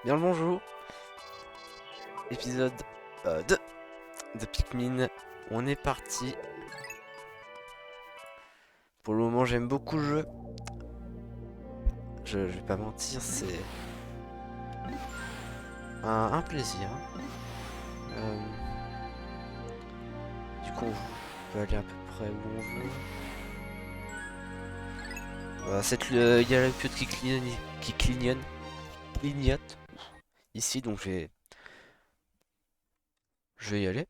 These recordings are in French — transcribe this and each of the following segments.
Bien le bonjour, épisode 2 de Pikmin. On est parti. Pour le moment, j'aime beaucoup le jeu. Je vais pas mentir, c'est un plaisir. Euh, du coup, on peut aller à peu près où on veut. Il y a la queue clignote ici, donc je vais y aller.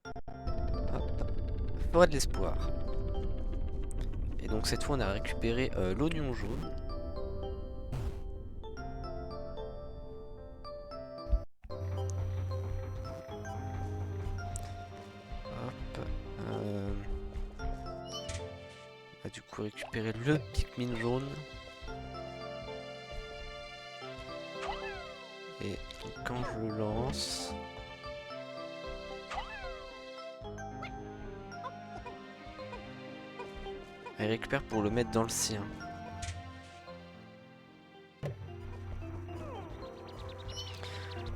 Hop. Forêt de l'espoir. Et donc cette fois, on a récupéré l'oignon jaune. Hop. On va du coup récupérer le Pikmin jaune. Et quand je le lance, il récupère pour le mettre dans le sien.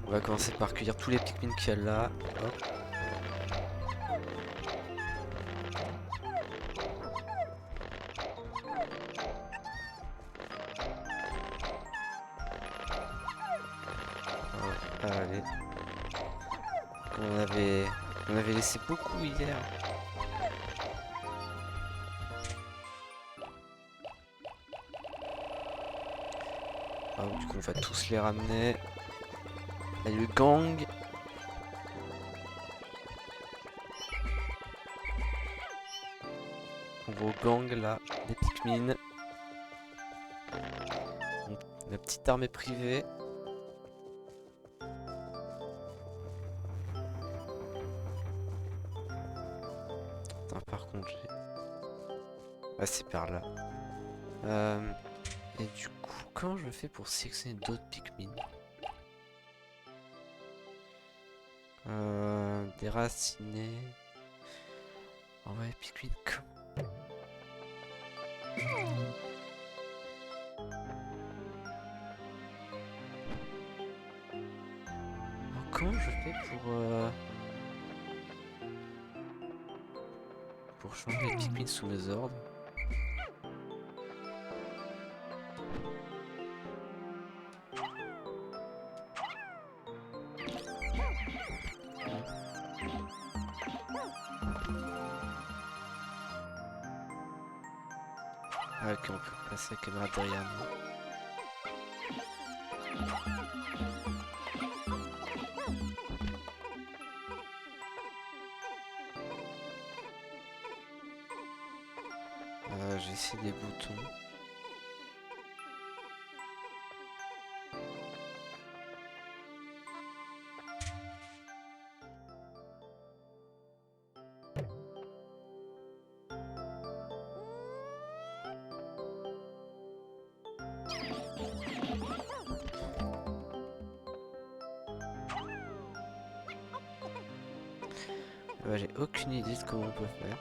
On va commencer par cueillir tous les Pikmin qu'il y a là. Hop. Allez. On avait laissé beaucoup hier. Du coup, on va tous les ramener. Il y a le gang. On va au gang là, des Pikmin. Donc, la petite armée privée. Attends, par contre, j'ai. Ah, c'est par là. Et du coup, comment je fais pour sélectionner d'autres Pikmin? Déraciné. Oh ouais, Pikmin. Comment je fais pour changer les Pikmin sous mes ordres? Ah, ok, on peut passer la caméra derrière nous. J'ai essayé des boutons. J'ai aucune idée de comment on peut faire.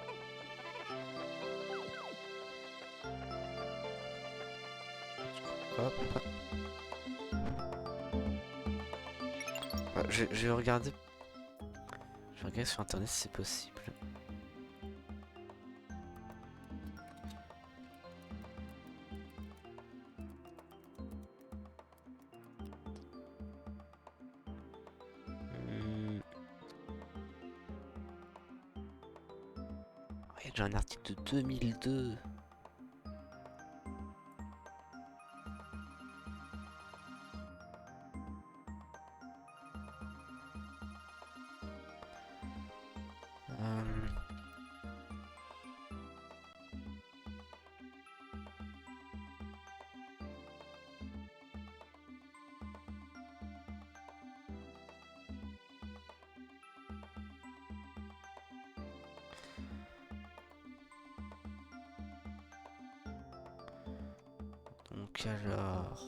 Hop. Je vais regarder. Je vais regarder sur internet si c'est possible. Il y a déjà un article de 2002. Donc alors.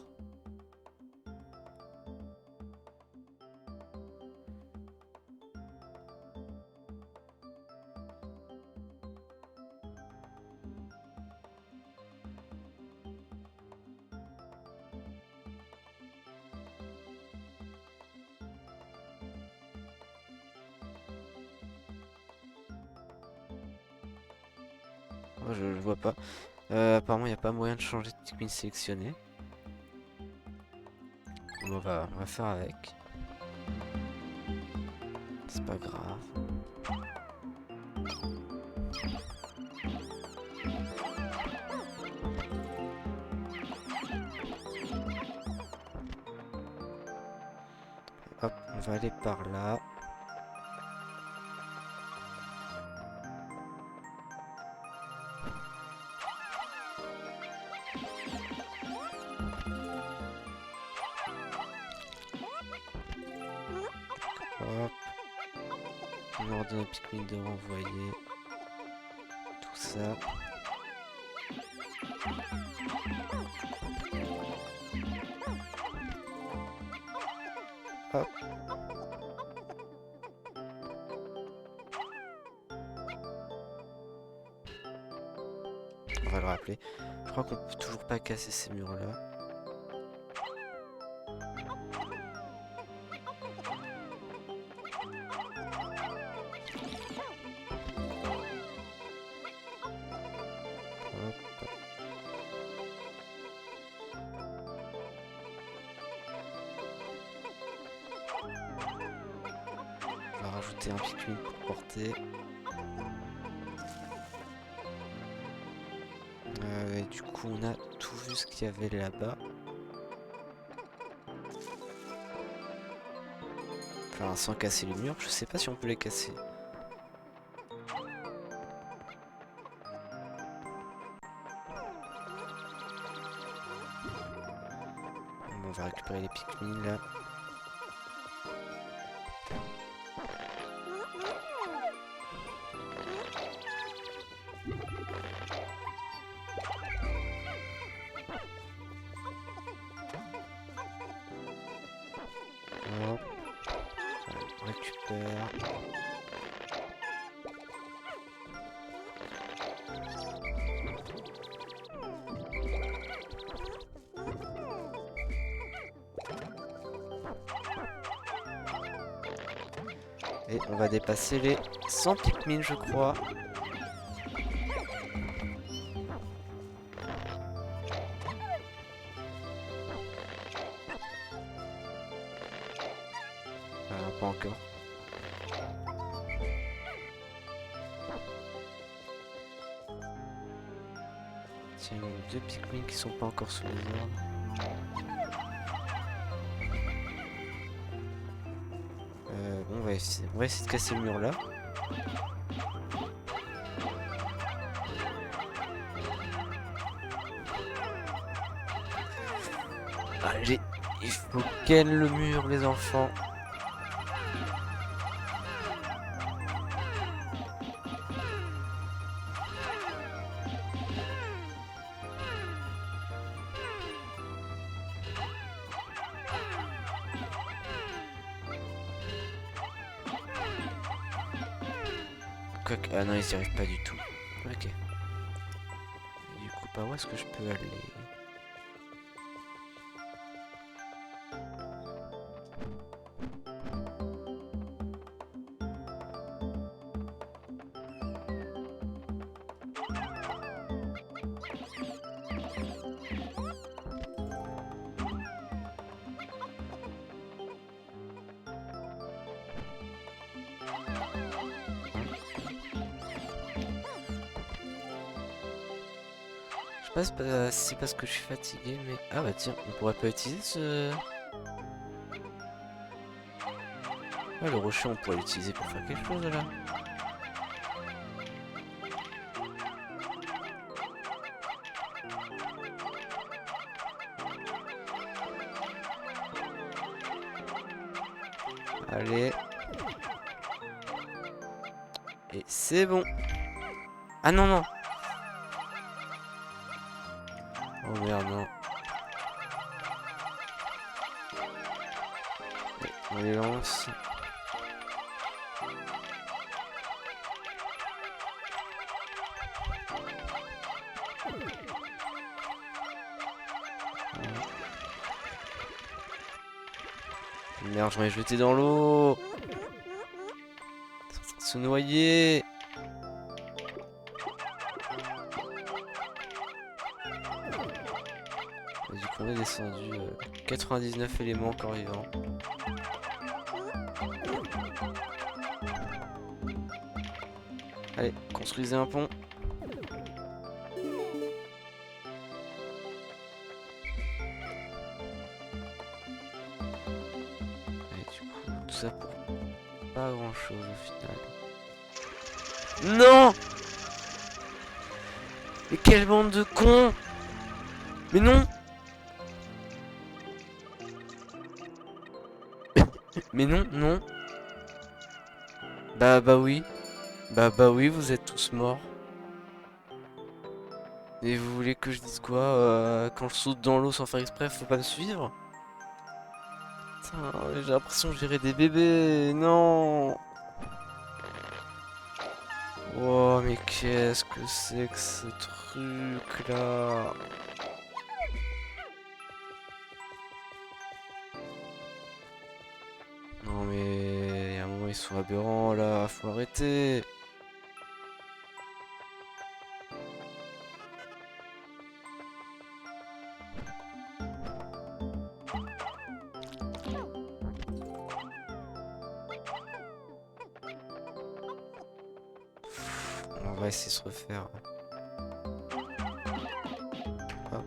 pourquoi je le vois pas. Apparemment, il n'y a pas moyen de changer de Pikmin sélectionné. Bon, on va faire avec. C'est pas grave. Hop, on va aller par là. Hop. On ordonne à Pikmin de renvoyer tout ça. Hop. On va le rappeler. Je crois qu'on peut toujours pas casser ces murs là. On va rajouter un Pikmin pour porter. Et du coup, on a tout vu ce qu'il y avait là-bas. Enfin, sans casser les murs, je sais pas si on peut les casser. On va récupérer les Pikmin là. Hop. On récupère. Et on va dépasser les 100 Pikmin, je crois. Pas encore. Tiens, il y a deux Pikmin qui sont pas encore sous les ordres. Bon, on va essayer de casser le mur là. Allez, il faut ken le mur, les enfants. Ah non, ils n'y arrivent pas du tout. Ok. Du coup, par où est-ce que je peux aller? Je sais pas si c'est parce que je suis fatigué, mais... Ah bah tiens, on pourrait pas utiliser ce... Ah, le rocher, on pourrait l'utiliser pour faire quelque chose, là. Allez. Et c'est bon. Ah non, non. Oh merde, non. On les lance. Merde, j'en ai jeté dans l'eau. Se noyer. Et du coup on est descendu 99 éléments encore vivants. Allez, construisez un pont. Et du coup, tout ça pour pas grand chose au final. Non! Mais quelle bande de cons! Mais non! Mais non, non. Bah oui. Bah oui, vous êtes tous morts. Et vous voulez que je dise quoi quand je saute dans l'eau sans faire exprès, faut pas me suivre? Putain, j'ai l'impression que j'irai des bébés. Non! Oh, mais qu'est-ce que c'est que ce truc là? Non mais à un moment ils sont aberrants là, faut arrêter. On va essayer de se refaire. Ah,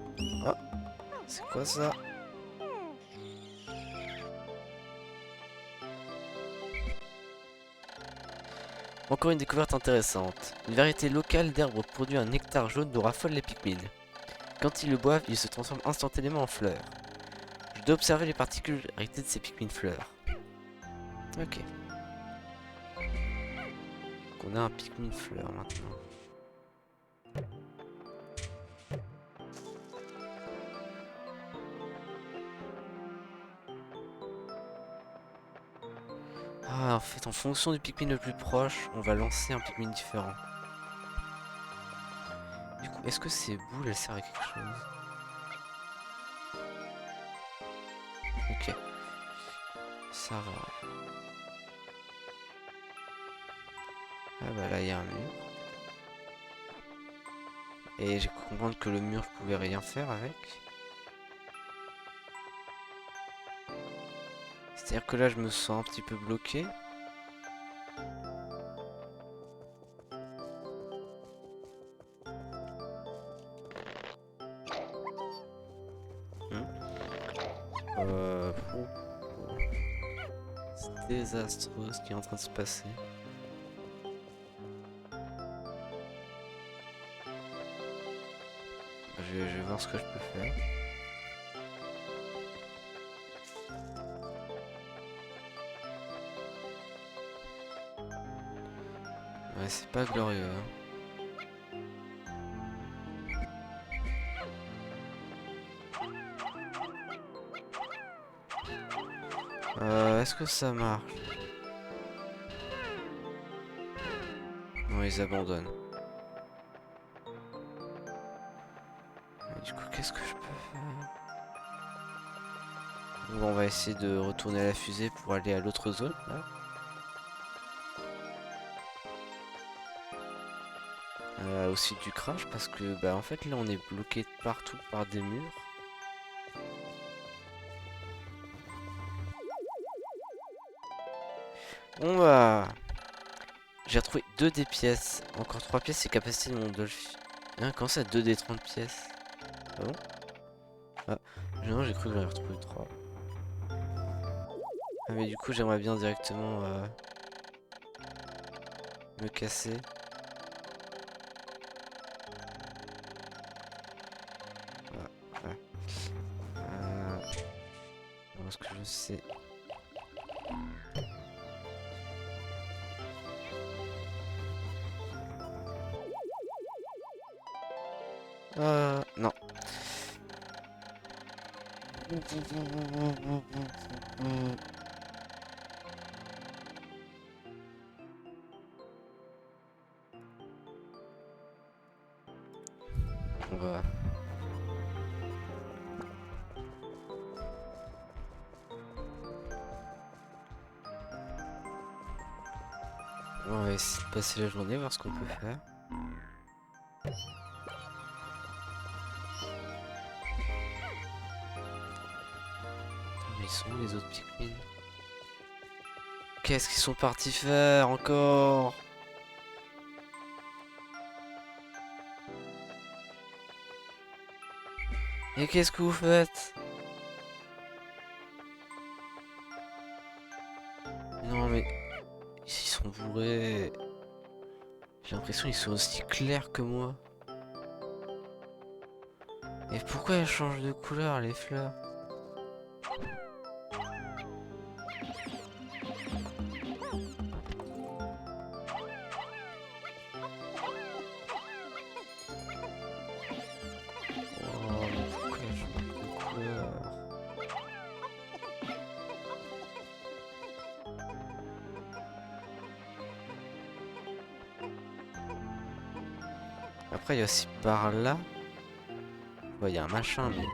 ah, c'est quoi ça? Encore une découverte intéressante. Une variété locale d'herbes produit un nectar jaune dont raffolent les Pikmin. Quand ils le boivent, ils se transforment instantanément en fleurs. Je dois observer les particularités de ces Pikmin fleurs. Ok. Donc on a un Pikmin fleur maintenant. Ah, en fait, en fonction du Pikmin le plus proche, on va lancer un Pikmin différent. Du coup, est-ce que ces boules, elles servent à quelque chose? Ok. Ça va. Ah bah là, il y a un mur. Et j'ai cru comprendre que le mur, je pouvais rien faire avec. C'est-à-dire que là, je me sens un petit peu bloqué. Hmm. Oh, oh. C'est désastreux ce qui est en train de se passer. Je vais voir ce que je peux faire. Ouais, c'est pas glorieux. Hein. Est-ce que ça marche? Non, ils abandonnent. Du coup, qu'est-ce que je peux faire? Bon, on va essayer de retourner à la fusée pour aller à l'autre zone, là. Aussi du crash, parce que, bah, en fait, là, on est bloqué partout par des murs. Bon, bah... J'ai retrouvé 2 des pièces. Encore 3 pièces, c'est capacité de mon dolphin. Hein, comment ça, 2 des 30 pièces? Ah bon? Ah, non, j'ai cru que j'en avais retrouvé 3. Ah, mais du coup, j'aimerais bien directement me casser. Ah, ouais. Ce que je sais. Non. On va... On va essayer de passer la journée, voir ce qu'on peut faire. Ils sont où les autres Pikmin? Qu'est-ce qu'ils sont partis faire encore? Et qu'est-ce que vous faites? Non mais... Ils sont bourrés. J'ai l'impression qu'ils sont aussi clairs que moi. Et pourquoi elles changent de couleur les fleurs? Oh mais pourquoi elles changent de couleur? Après il y a aussi par là. Ouais, il y a un machin mais...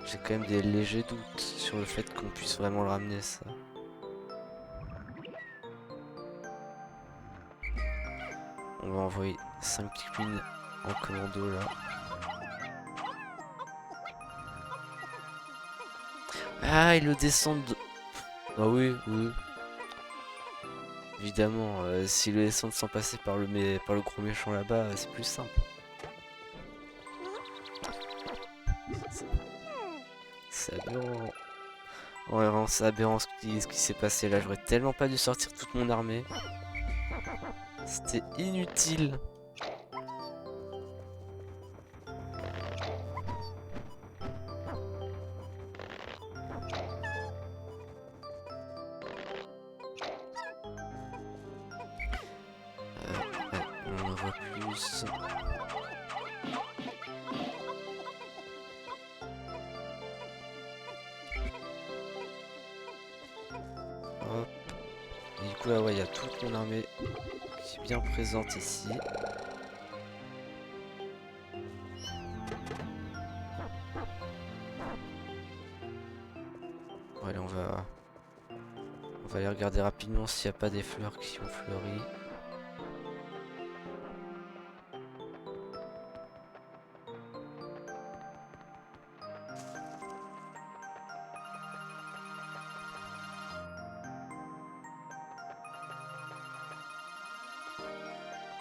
J'ai quand même des légers doutes sur le fait qu'on puisse vraiment le ramener ça. On va envoyer 5 Pikmin en commando là. Ah, ils le descendent de... Ah oui, oui. Évidemment, s'ils le descendent sans passer par par le gros méchant là-bas, c'est plus simple. C'est aberrant. Ouais, vraiment, c'est aberrant ce qui s'est passé là. J'aurais tellement pas dû sortir toute mon armée. C'était inutile. Ouais, on en voit plus. Hop. Et du coup là, ouais, il y a toute mon armée qui est bien présente ici. Bon, allez, on va aller regarder rapidement s'il n'y a pas des fleurs qui ont fleuri.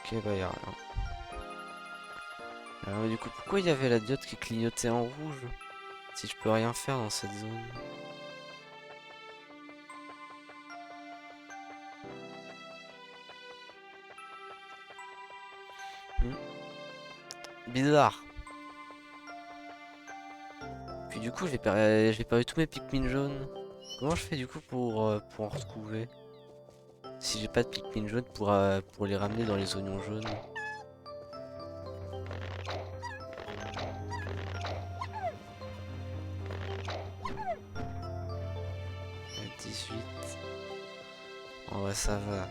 Ok, bah y a rien. Alors, mais du coup, pourquoi il y avait la diode qui clignotait en rouge? Si je peux rien faire dans cette zone. Hmm. Bizarre. Puis du coup, j'ai perdu tous mes Pikmin jaunes. Comment je fais du coup pour en retrouver? Si j'ai pas de Pikmin jaunes pour les ramener dans les oignons jaunes. 18. En vrai, ça va.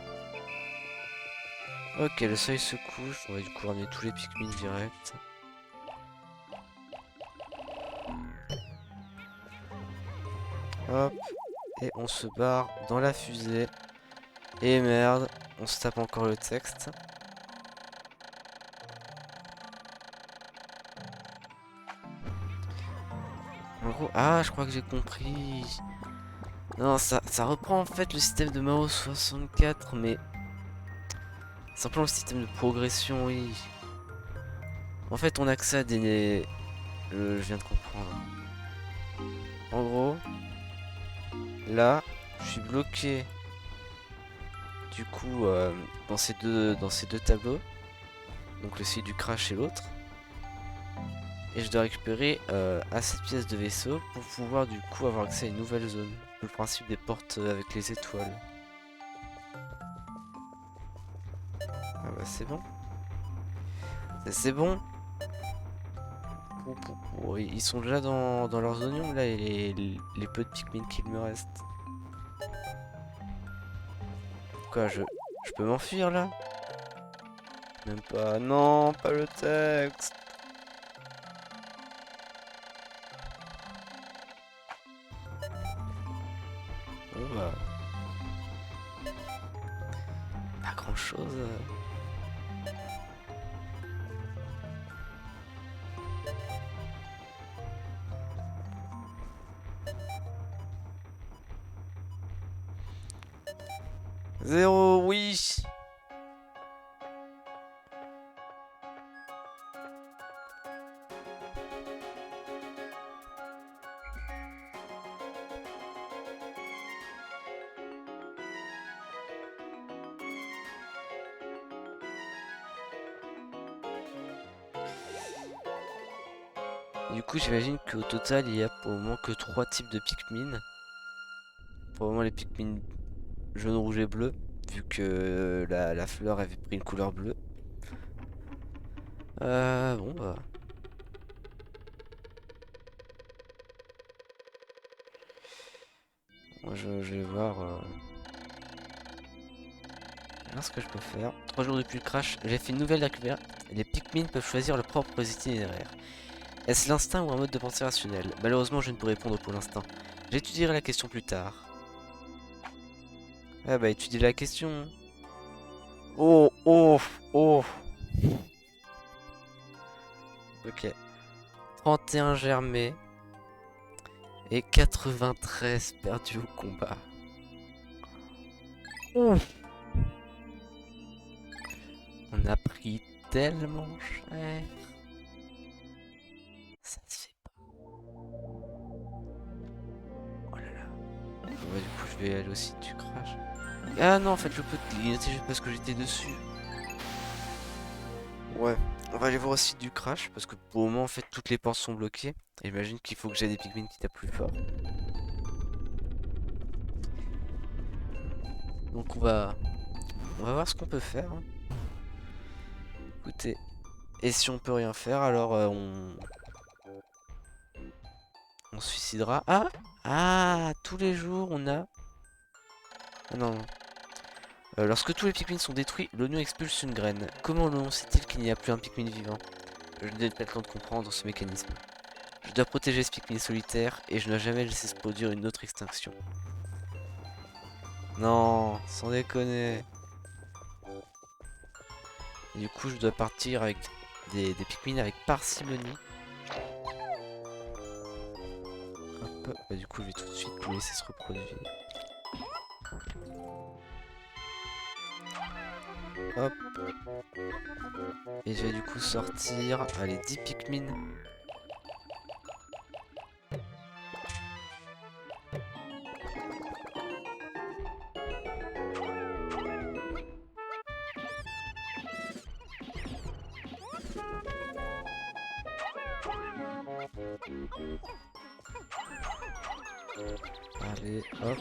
Ok, le seuil se couche. On va du coup ramener tous les Pikmin direct. Hop. Et on se barre dans la fusée. Et merde, on se tape encore le texte. En gros, ah, je crois que j'ai compris. Non, ça reprend en fait le système de Mao 64, mais simplement le système de progression, oui. En fait, on a accès à des... je viens de comprendre. En gros, là, je suis bloqué du coup dans ces deux tableaux. Donc le site du crash et l'autre. Et je dois récupérer assez de pièces de vaisseau pour pouvoir du coup avoir accès à une nouvelle zone. Le principe des portes avec les étoiles. Ah bah c'est bon. C'est bon. Ils sont déjà dans leurs oignons là, et les peu de Pikmin qu'il me reste. Quoi, je peux m'enfuir là? Même pas. Non, pas le texte. Bon bah. Pas grand chose. 0, oui. Du coup, j'imagine qu'au total, il y a pour le moment que 3 types de Pikmin. Pour le moment, les Pikmin jaune, rouge et bleu, vu que la fleur avait pris une couleur bleue. Bon, bah. Moi, je vais voir ce que je peux faire. 3 jours depuis le crash, j'ai fait une nouvelle découverte. Les Pikmin peuvent choisir leurs propres itinéraires. Est-ce l'instinct ou un mode de pensée rationnel? Malheureusement, je ne peux répondre pour l'instant. J'étudierai la question plus tard. Ah bah, étudier la question. Oh, oh, oh. Ok. 31 germés et 93 perdus au combat. Ouf. On a pris tellement cher. Ça se fait pas. Oh là là. Bon, bah, du coup, je vais aller au site du crash. Ah non, en fait, je peux clignoter juste parce que j'étais dessus. Ouais. On va aller voir au site du crash parce que pour le moment, en fait, toutes les portes sont bloquées. Et j'imagine qu'il faut que j'ai des Pikmin qui tapent plus fort. Donc on va voir ce qu'on peut faire, hein. Écoutez, et si on peut rien faire, alors on se suicidera. Ah! Ah! Tous les jours, on a... Ah non, non. Lorsque tous les Pikmin sont détruits, l'oignon expulse une graine. Comment l'oignon sait-il qu'il n'y a plus un Pikmin vivant? Je n'ai pas le temps de comprendre ce mécanisme. Je dois protéger ce Pikmin solitaire et je ne dois jamais laisser se produire une autre extinction. Non, sans déconner. Et du coup, je dois partir avec des Pikmin avec parcimonie. Hop, bah, du coup, je vais tout de suite le laisser se reproduire. Hop. Et je vais du coup sortir, allez, 10 Pikmin. Allez, hop.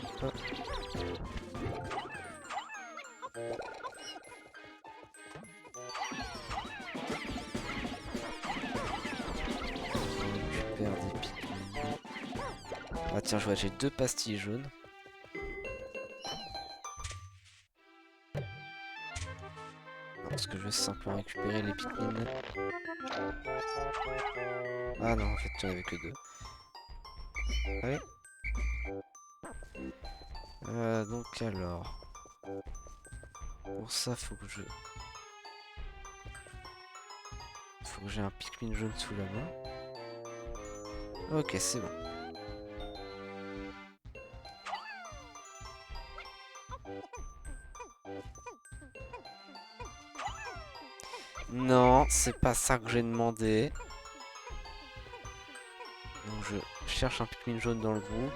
On récupère des Pikmin. Ah tiens, je vois, j'ai 2 pastilles jaunes. Non, parce que je veux simplement récupérer les Pikmin. Ah non, en fait, il n'y en avait que 2. Allez. Donc alors... Pour ça, faut que j'ai un Pikmin jaune sous la main. Ok, c'est bon. Non, c'est pas ça que j'ai demandé. Donc je cherche un Pikmin jaune dans le groupe.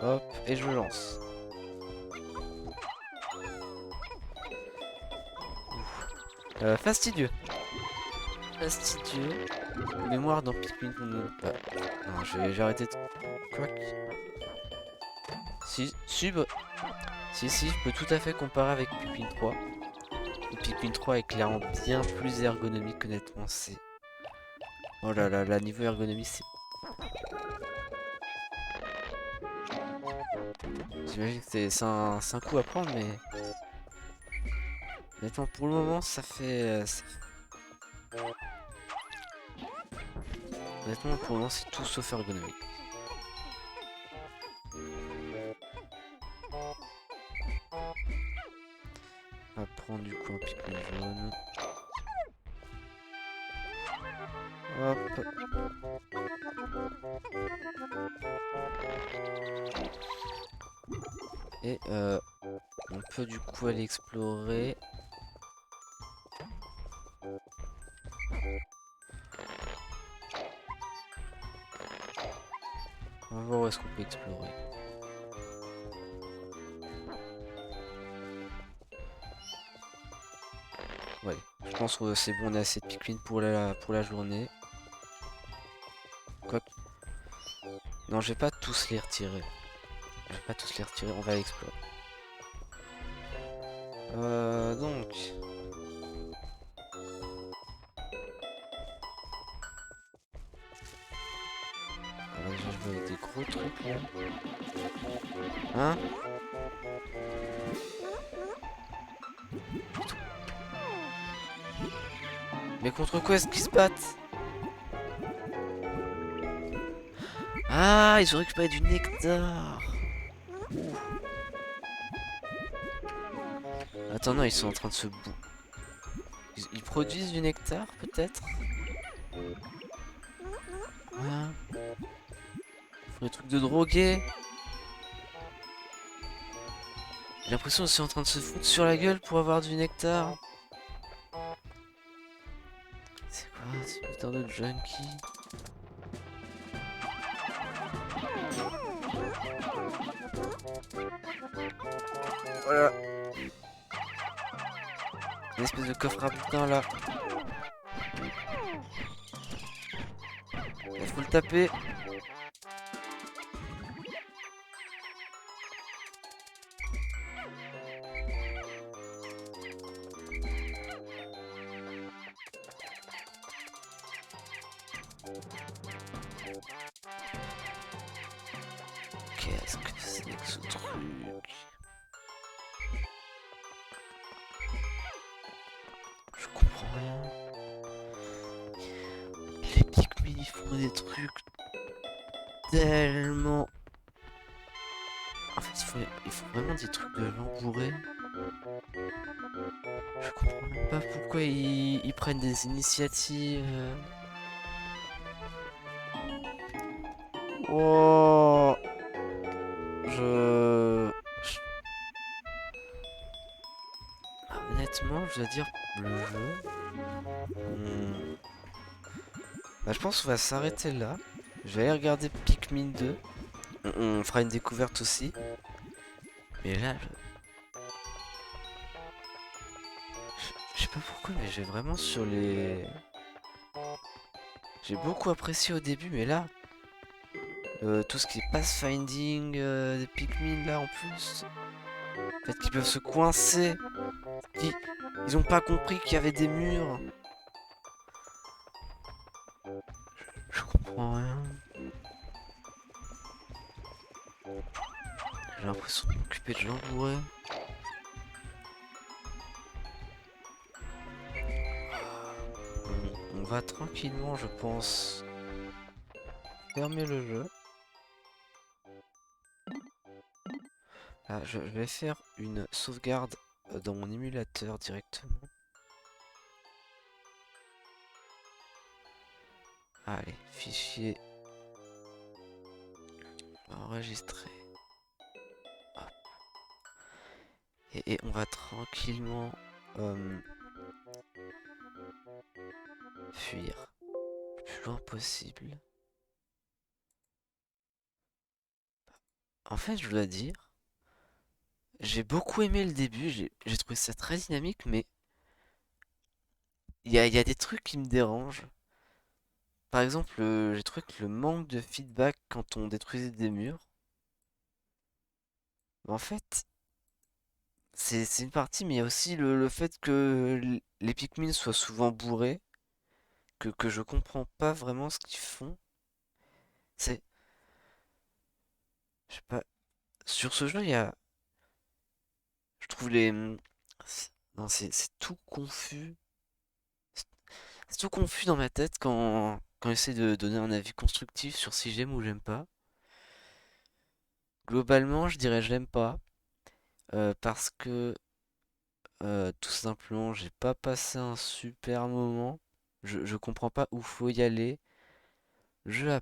Hop, et je lance. Fastidieux. Fastidieux. Mémoire dans Pikmin. Non, j'ai arrêté de... Quoi si, je peux tout à fait comparer avec Pikmin 3. Le Pikmin 3 est clairement bien plus ergonomique, honnêtement, c'est... Oh là là, là, niveau ergonomie, c'est... J'imagine que c'est un coup à prendre, mais... Honnêtement, pour le moment, ça fait... Honnêtement, pour le moment, c'est tout sauf ergonomique. On va prendre du coup un Pikmin jaune. Hop. Et on peut du coup aller explorer. On va voir où est-ce qu'on peut explorer. Ouais, je pense que c'est bon, on a assez de Pikmin pour la journée. Quoi que... Non, je vais pas tous les retirer. Je vais pas tous les retirer, on va explorer. Donc... Alors déjà, je vois des gros trucs là. Hein? Mais contre quoi est-ce qu'ils se battent? Ah, ils ont récupéré du nectar. Attends, non, ils sont en train de se ils produisent du nectar, peut-être? Voilà. Ils font des trucs de drogués. J'ai l'impression qu'ils sont en train de se foutre sur la gueule pour avoir du nectar. C'est quoi ce putain de junkie? Voilà. Une espèce de coffre à putain là. Il faut le taper. Qu'est-ce que c'est que ce truc? Je comprends rien. Les Pikmin ils font des trucs tellement... En fait ils font vraiment des trucs de l'embourré. Je comprends même pas pourquoi ils prennent des initiatives. Oh, je- honnêtement, je dois dire le jeu. Hmm. Bah, je pense qu'on va s'arrêter là. Je vais aller regarder Pikmin 2. On fera une découverte aussi. Mais là, je sais pas pourquoi, mais j'ai vraiment sur les... J'ai beaucoup apprécié au début, mais là, tout ce qui est pathfinding, des Pikmin là en plus. En fait, qu'ils peuvent se coincer. Ils, ils ont pas compris qu'il y avait des murs. Je comprends rien. J'ai l'impression de m'occuper de gens bourrés. On va tranquillement, je pense, fermer le jeu. Ah, je vais faire une sauvegarde dans mon émulateur directement. Allez, fichier enregistré. Hop. Et on va tranquillement fuir le plus loin possible. En fait, je dois dire, j'ai beaucoup aimé le début, j'ai trouvé ça très dynamique, mais il y a des trucs qui me dérangent. Par exemple, j'ai trouvé que le manque de feedback quand on détruisait des murs, en fait, c'est une partie, mais il y a aussi le fait que les Pikmin soient souvent bourrés, que je comprends pas vraiment ce qu'ils font. C'est, je sais pas, sur ce jeu, il y a, je trouve non, c'est tout confus. C'est tout confus dans ma tête quand j'essaie de donner un avis constructif sur si j'aime ou j'aime pas. Globalement, je dirais j'aime pas, parce que tout simplement, j'ai pas passé un super moment. Je comprends pas où faut y aller. Le jeu a,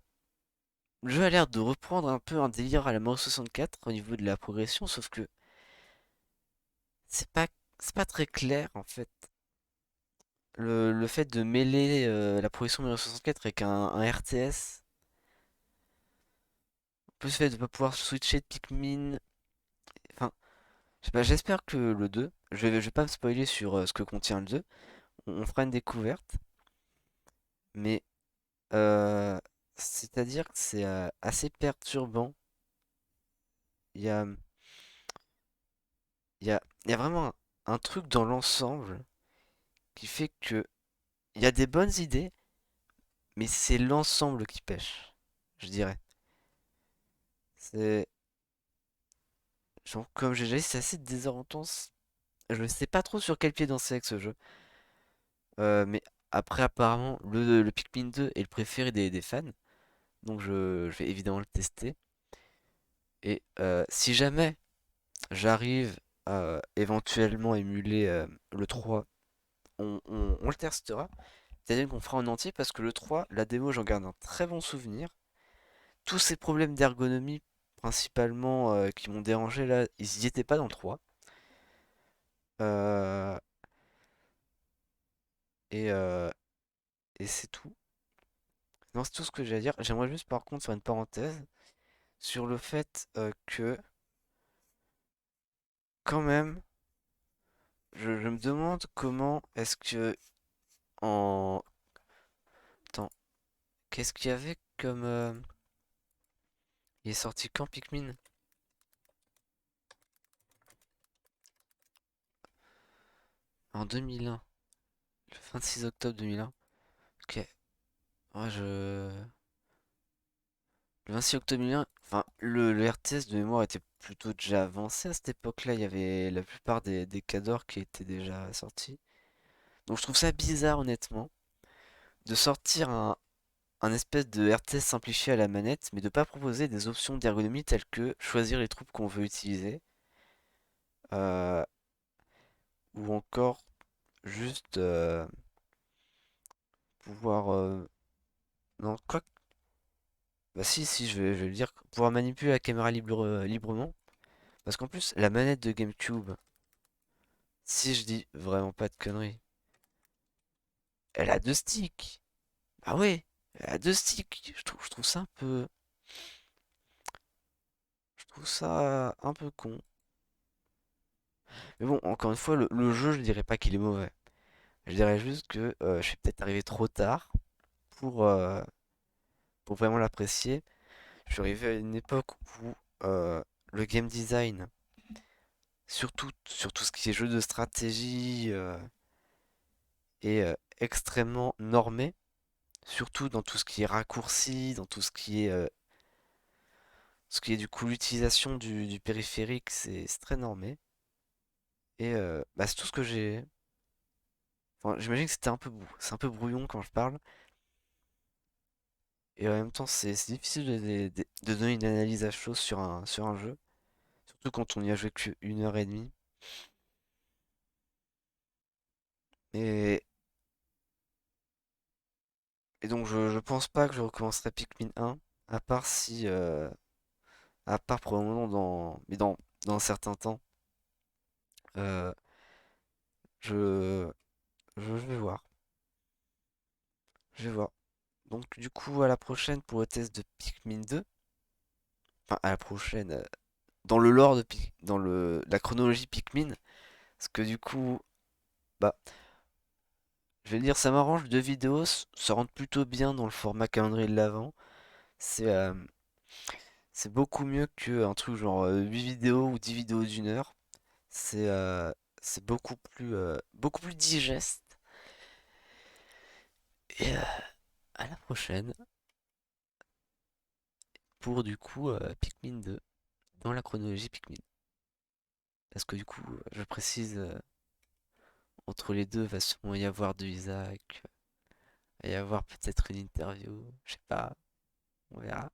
le jeu a l'air de reprendre un peu un délire à la Mario 64 au niveau de la progression, sauf que c'est pas, c'est pas très clair en fait. Le fait de mêler la progression 1964 avec un RTS, plus le fait de pas pouvoir switcher de Pikmin, enfin, je sais pas, j'espère que le 2, je vais pas me spoiler sur ce que contient le 2, on fera une découverte, mais euh, c'est-à-dire que c'est assez perturbant. Il y a, il y a vraiment un truc dans l'ensemble qui fait que il y a des bonnes idées, mais c'est l'ensemble qui pêche, je dirais. C'est, genre, comme j'ai déjà dit, c'est assez désorientant. Je sais pas trop sur quel pied danser avec ce jeu. Mais après, apparemment, le Pikmin 2 est le préféré des fans. Donc je vais évidemment le tester. Et si jamais j'arrive à éventuellement émuler le 3, on le testera. C'est-à-dire qu'on fera en entier parce que le 3, la démo, j'en garde un très bon souvenir. Tous ces problèmes d'ergonomie, principalement, qui m'ont dérangé là, ils y étaient pas dans le 3. Euh, et euh, et c'est tout. Non, c'est tout ce que j'ai à dire. J'aimerais juste par contre faire une parenthèse sur le fait que, quand même, je me demande comment est-ce que en... Attends, qu'est-ce qu'il y avait comme... Il est sorti quand Pikmin? En 2001. Le 26 octobre 2001. Ok. Ouais, Le 26 octobre 2001, enfin, le RTS de mémoire était plutôt déjà avancé à cette époque-là. Il y avait la plupart des cadors qui étaient déjà sortis. Donc je trouve ça bizarre, honnêtement, de sortir un espèce de RTS simplifié à la manette, mais de pas proposer des options d'ergonomie telles que choisir les troupes qu'on veut utiliser, euh, ou encore juste pouvoir... non, quoi... Bah si, je vais le dire, pouvoir manipuler la caméra librement. Parce qu'en plus, la manette de GameCube, si je dis vraiment pas de conneries, elle a deux sticks. Ah ouais, elle a deux sticks. Je trouve ça un peu... Je trouve ça un peu con. Mais bon, encore une fois, le jeu, je dirais pas qu'il est mauvais. Je dirais juste que je suis peut-être arrivé trop tard pour, euh, pour vraiment l'apprécier. Je suis arrivé à une époque où le game design, surtout sur tout ce qui est jeu de stratégie, est extrêmement normé. Surtout dans tout ce qui est raccourci, dans tout ce qui est du coup l'utilisation du périphérique, c'est très normé. Et bah, c'est tout ce que j'ai. Enfin, j'imagine que c'est un peu brouillon quand je parle. Et en même temps, c'est difficile de donner une analyse à chaud sur un jeu. Surtout quand on y a joué qu'une heure et demie. Et, et donc je pense pas que je recommencerai Pikmin 1. À part si. À part probablement dans un certain temps. euh, je, je vais voir. Je vais voir. Donc du coup à la prochaine pour le test de Pikmin 2. Enfin à la prochaine. Dans le lore dans la chronologie Pikmin. Parce que du coup. Bah. Je vais dire, ça m'arrange, deux vidéos se rendent plutôt bien dans le format calendrier de l'Avent. C'est c'est beaucoup mieux qu'un truc genre 8 vidéos ou 10 vidéos d'une heure. C'est c'est beaucoup plus digeste. Et à la prochaine pour du coup Pikmin 2 dans la chronologie Pikmin. Parce que du coup, je précise, entre les deux, va sûrement y avoir de Isaac, va y avoir peut-être une interview, je sais pas, on verra.